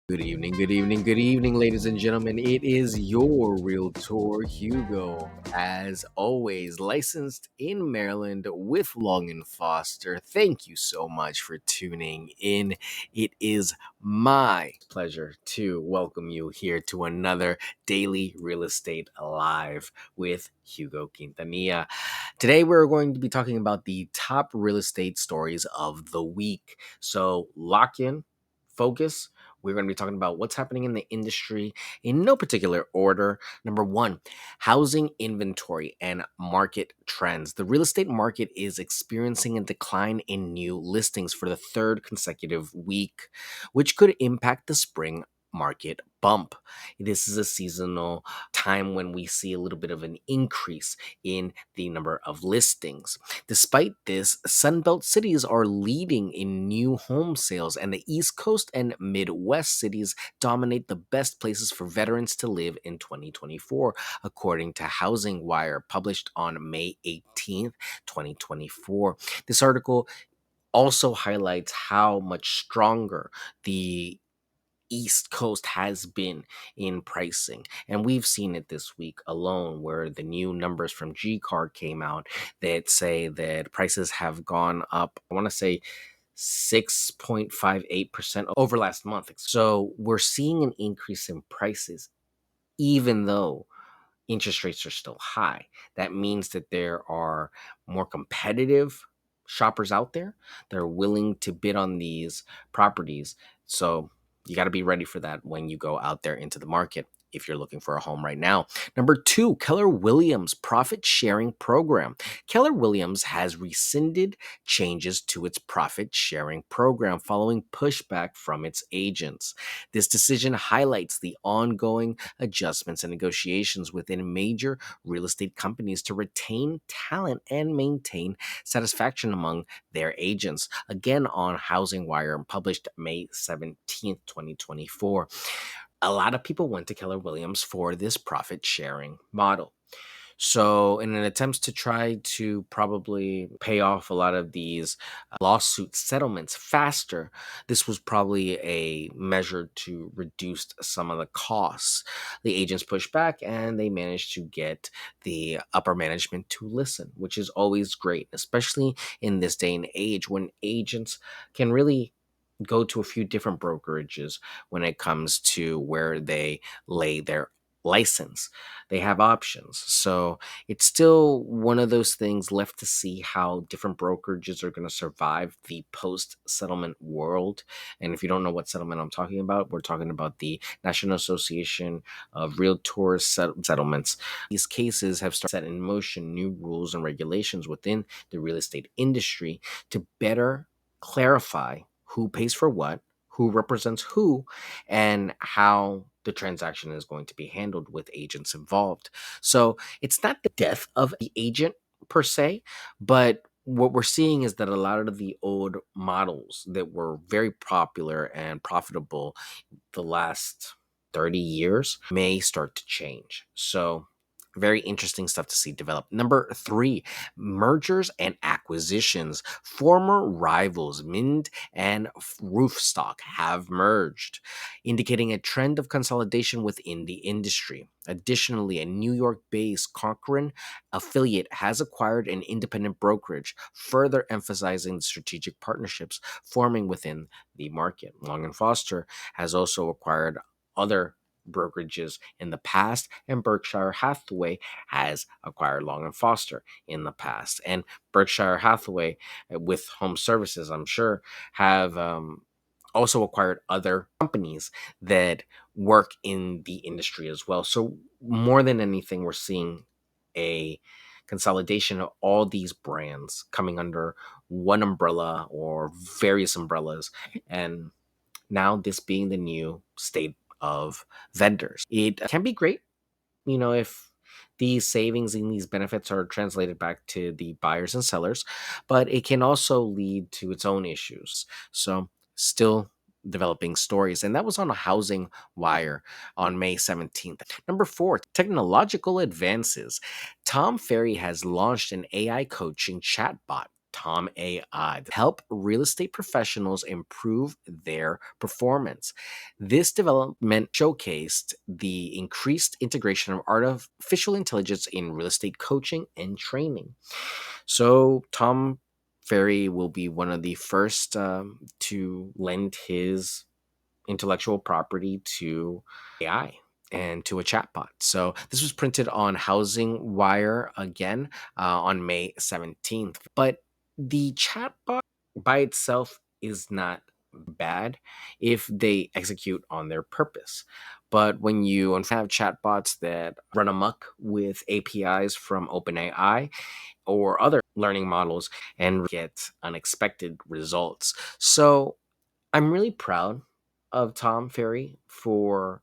Good evening, ladies and gentlemen. It is your Realtor Hugo, as always, licensed in Maryland with Long and Foster. Thank you so much for tuning in. It is my pleasure to welcome you here to another Daily Real Estate Live with Hugo Quintanilla. Today, we're going to be talking about the top real estate stories of the week. So, lock in, focus. We're going to be talking about what's happening in the industry in no particular order. Number one, housing inventory and market trends. The real estate market is experiencing a decline in new listings for the third consecutive week, which could impact the spring market bump. This is a seasonal time when we see a little bit of an increase in the number of listings. Despite this, Sunbelt cities are leading in new home sales, and the East Coast and Midwest cities dominate the best places for veterans to live in 2024, according to Housing Wire, published on May 18th, 2024. This article also highlights how much stronger the East Coast has been in pricing. And we've seen it this week alone, where the new numbers from G Card came out that say that prices have gone up, I want to say 6.58% over last month. So we're seeing an increase in prices, even though interest rates are still high. That means that there are more competitive shoppers out there. They're willing to bid on these properties. So you got to be ready for that when you go out there into the market if you're looking for a home right now. Number two, Keller Williams profit sharing program. Keller Williams has rescinded changes to its profit sharing program following pushback from its agents. This decision highlights the ongoing adjustments and negotiations within major real estate companies to retain talent and maintain satisfaction among their agents. Again, on Housing Wire, published May 17th, 2024. A lot of people went to Keller Williams for this profit sharing model. So, in an attempt to try to probably pay off a lot of these lawsuit settlements faster, this was probably a measure to reduce some of the costs. The agents pushed back and they managed to get the upper management to listen, which is always great, especially in this day and age when agents can really go to a few different brokerages when it comes to where they lay their license. They have options. So it's still one of those things left to see how different brokerages are going to survive the post settlement world. And if you don't know what settlement I'm talking about, we're talking about the National Association of Realtors Settlements. These cases have started set in motion new rules and regulations within the real estate industry to better clarify who pays for what, who represents who, and how the transaction is going to be handled with agents involved. So it's not the death of the agent per se, but what we're seeing is that a lot of the old models that were very popular and profitable the last 30 years may start to change. So very interesting stuff to see develop. Number three, mergers and acquisitions. Former rivals Mint and Roofstock have merged, indicating a trend of consolidation within the industry. Additionally, a New York-based Cochrane affiliate has acquired an independent brokerage, further emphasizing the strategic partnerships forming within the market. Long and Foster has also acquired other brokerages in the past, and Berkshire Hathaway has acquired Long and Foster in the past. And Berkshire Hathaway, with home services, I'm sure, have also acquired other companies that work in the industry as well. So more than anything, we're seeing a consolidation of all these brands coming under one umbrella or various umbrellas, and now this being the new state of vendors. It can be great, if these savings and these benefits are translated back to the buyers and sellers, but it can also lead to its own issues. So, still developing stories. And that was on a Housing Wire on May 17th. Number four, technological advances. Tom Ferry has launched an AI coaching chatbot Tom AI to help real estate professionals improve their performance. This development showcased the increased integration of artificial intelligence in real estate coaching and training. So, Tom Ferry will be one of the first to lend his intellectual property to AI and to a chatbot. So this was printed on Housing Wire again on May 17th. But the chatbot by itself is not bad if they execute on their purpose. But when you have chatbots that run amok with APIs from OpenAI or other learning models and get unexpected results. So I'm really proud of Tom Ferry for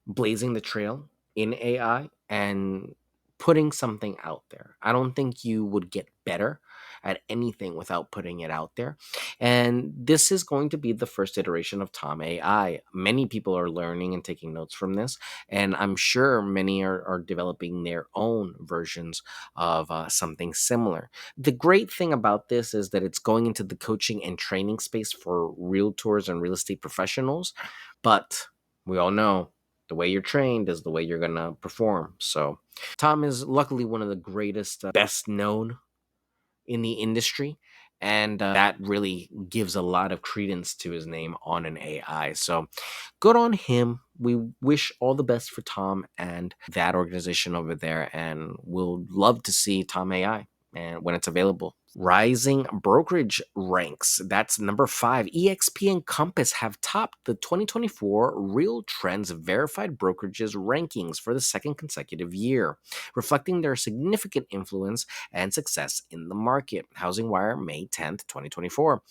blazing the trail in AI and putting something out there. I don't think you would get better at anything without putting it out there. And this is going to be the first iteration of Tom AI. Many people are learning and taking notes from this. And I'm sure many are developing their own versions of something similar. The great thing about this is that it's going into the coaching and training space for realtors and real estate professionals. But we all know the way you're trained is the way you're going to perform. So, Tom is luckily one of the greatest, best known in the industry. And that really gives a lot of credence to his name on an AI. So, good on him. We wish all the best for Tom and that organization over there. And we'll love to see Tom AI and when it's available. Rising brokerage ranks. That's number 5. EXP and Compass have topped the 2024 Real Trends Verified Brokerages rankings for the second consecutive year, reflecting their significant influence and success in the market. Housing Wire, May 10th, 2024.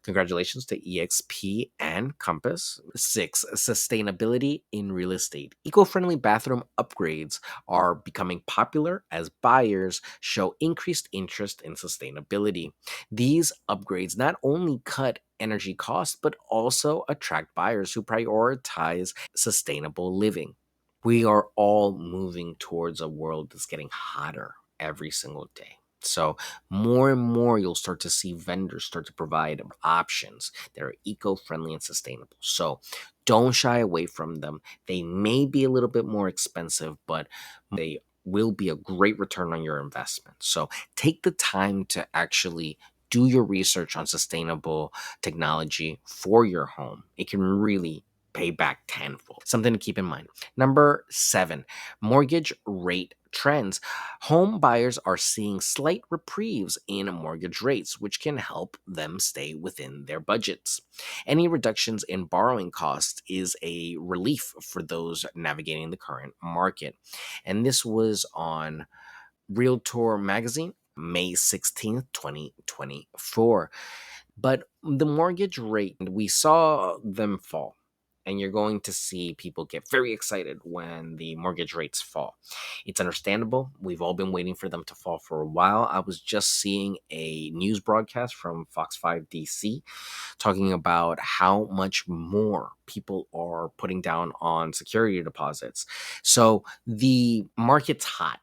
Congratulations to EXP and Compass. 6. Sustainability in real estate. Eco-friendly bathroom upgrades are becoming popular as buyers show increased interest in sustainability. These upgrades not only cut energy costs, but also attract buyers who prioritize sustainable living. We are all moving towards a world that's getting hotter every single day. So, more and more, you'll start to see vendors start to provide options that are eco friendly and sustainable. So, don't shy away from them. They may be a little bit more expensive, but they will be a great return on your investment. So, take the time to actually do your research on sustainable technology for your home. It can really pay back tenfold. Something to keep in mind. Number 7, mortgage rate trends. Home buyers are seeing slight reprieves in mortgage rates, which can help them stay within their budgets. Any reductions in borrowing costs is a relief for those navigating the current market. And this was on Realtor magazine, May 16th, 2024. But the mortgage rate, we saw them fall. And you're going to see people get very excited when the mortgage rates fall. It's understandable. We've all been waiting for them to fall for a while. I was just seeing a news broadcast from Fox 5 DC talking about how much more people are putting down on security deposits. So the market's hot.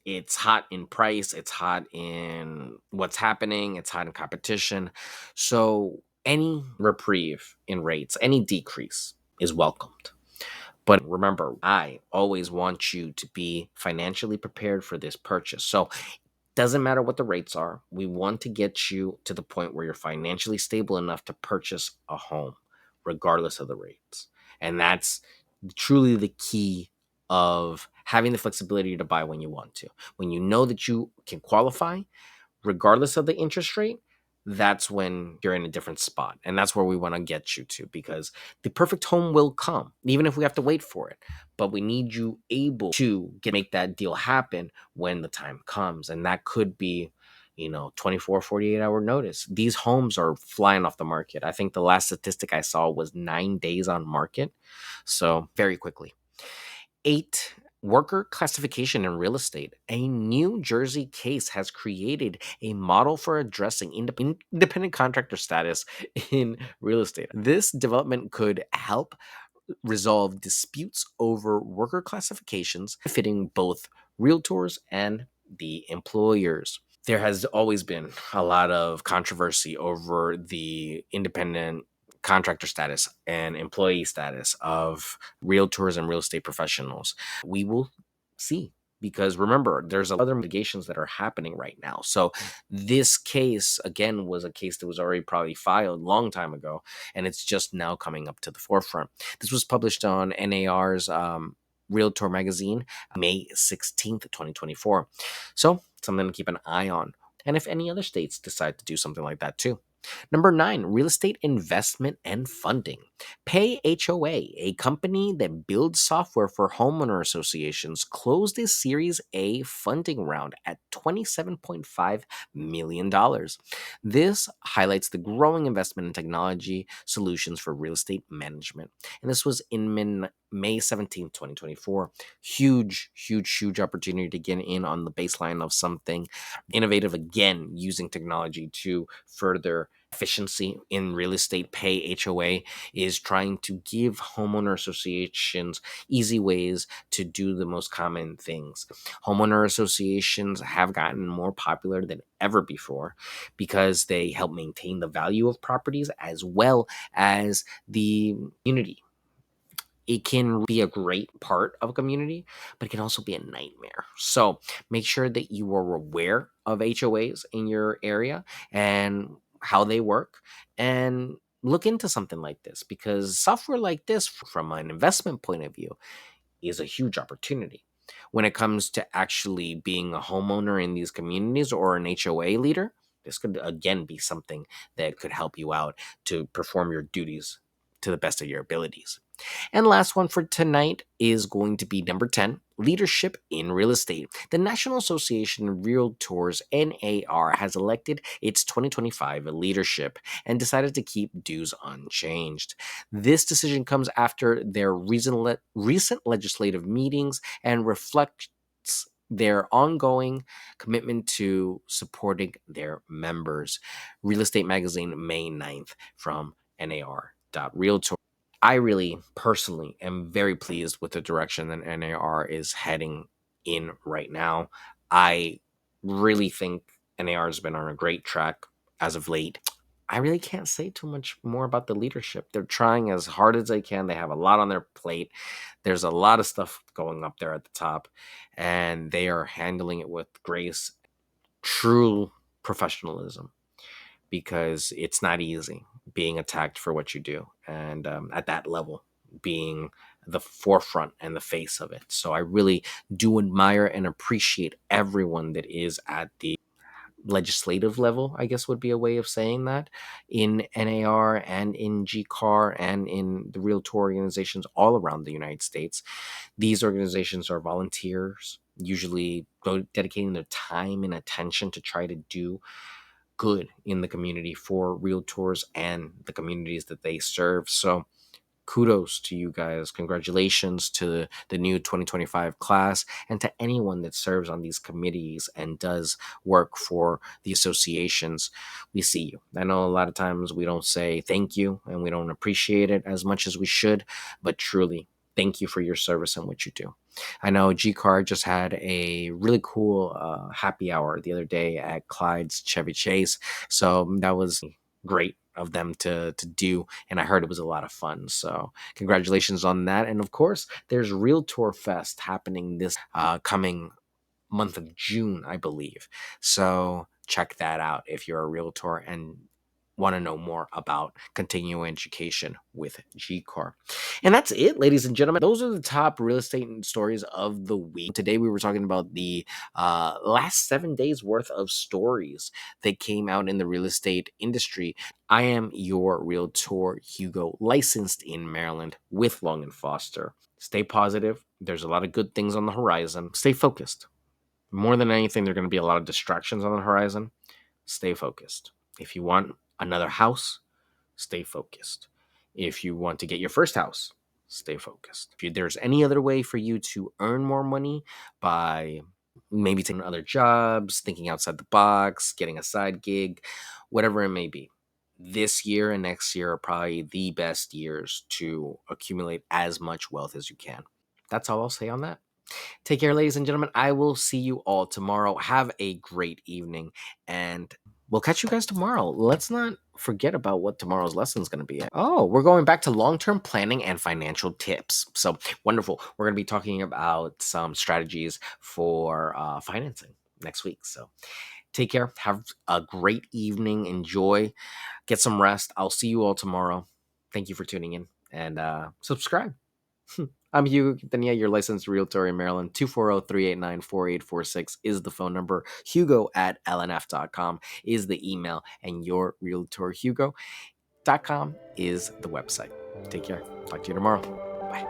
It's hot in price, it's hot in what's happening, it's hot in competition. So any reprieve in rates, any decrease is welcomed. But remember, I always want you to be financially prepared for this purchase. So doesn't matter what the rates are. We want to get you to the point where you're financially stable enough to purchase a home, regardless of the rates. And that's truly the key of having the flexibility to buy when you want to. When you know that you can qualify, regardless of the interest rate, that's when you're in a different spot. And that's where we want to get you to, because the perfect home will come, even if we have to wait for it. But we need you able to make that deal happen when the time comes. And that could be, 24, 48-hour notice. These homes are flying off the market. I think the last statistic I saw was 9 days on market. So very quickly. 8, worker classification in real estate. A New Jersey case has created a model for addressing independent contractor status in real estate. This development could help resolve disputes over worker classifications, benefiting both realtors and the employers. There has always been a lot of controversy over the independent contractor status and employee status of realtors and real estate professionals. We will see, because remember, there's other litigations that are happening right now. So this case again was a case that was already probably filed long time ago, and it's just now coming up to the forefront. This was published on NAR's Realtor magazine, May 16th, 2024. So something to keep an eye on. And if any other states decide to do something like that too. Number nine, real estate investment and funding. Pay HOA, a company that builds software for homeowner associations, closed a Series A funding round at $27.5 million. This highlights the growing investment in technology solutions for real estate management. And this was in May 17th, 2024. Huge, huge, huge opportunity to get in on the baseline of something innovative again, using technology to further efficiency in real estate. Pay HOA is trying to give homeowner associations easy ways to do the most common things. Homeowner associations have gotten more popular than ever before because they help maintain the value of properties as well as the community. It can be a great part of a community, but it can also be a nightmare. So make sure that you are aware of HOAs in your area and how they work, and look into something like this, because software like this, from an investment point of view, is a huge opportunity. When it comes to actually being a homeowner in these communities or an HOA leader, this could again be something that could help you out to perform your duties to the best of your abilities. And last one for tonight is going to be number 10, leadership in real estate. The National Association of Realtors, NAR, has elected its 2025 leadership and decided to keep dues unchanged. This decision comes after their recent legislative meetings and reflects their ongoing commitment to supporting their members. Real Estate Magazine, May 9th, from NAR.Realtor. I really personally am very pleased with the direction that NAR is heading in right now. I really think NAR has been on a great track as of late. I really can't say too much more about the leadership. They're trying as hard as they can. They have a lot on their plate. There's a lot of stuff going up there at the top, and they are handling it with grace, true professionalism, because it's not easy being attacked for what you do, and at that level, being the forefront and the face of it. So I really do admire and appreciate everyone that is at the legislative level, I guess would be a way of saying that, in NAR and in GCAR and in the realtor organizations all around the United States. These organizations are volunteers, usually dedicating their time and attention to try to do good in the community for realtors and the communities that they serve. So kudos to you guys. Congratulations to the new 2025 class, and to anyone that serves on these committees and does work for the associations. We see you. I know a lot of times we don't say thank you and we don't appreciate it as much as we should, but truly, thank you for your service and what you do. I know GCAR just had a really cool happy hour the other day at Clyde's Chevy Chase. So that was great of them to do, and I heard it was a lot of fun. So congratulations on that. And of course, there's Realtor Fest happening this coming month of June, I believe. So check that out if you're a realtor and want to know more about continuing education with GCAR. And that's it, ladies and gentlemen. Those are the top real estate stories of the week. Today we were talking about the last 7 days worth of stories that came out in the real estate industry. I am your realtor, Hugo, licensed in Maryland with Long and Foster. Stay positive. There's a lot of good things on the horizon. Stay focused. More than anything, there are going to be a lot of distractions on the horizon. Stay focused. If you want another house, stay focused. If you want to get your first house, stay focused. If there's any other way for you to earn more money by maybe taking other jobs, thinking outside the box, getting a side gig, whatever it may be, this year and next year are probably the best years to accumulate as much wealth as you can. That's all I'll say on that. Take care, ladies and gentlemen. I will see you all tomorrow. Have a great evening, and we'll catch you guys tomorrow. Let's not forget about what tomorrow's lesson is going to be. Oh, we're going back to long-term planning and financial tips. So wonderful. We're going to be talking about some strategies for financing next week. So take care. Have a great evening. Enjoy. Get some rest. I'll see you all tomorrow. Thank you for tuning in, and subscribe. I'm Hugo Quintanilla, your licensed realtor in Maryland. 240-389-4846 is the phone number. Hugo at lnf.com is the email. And your realtorhugo.com is the website. Take care. Talk to you tomorrow. Bye.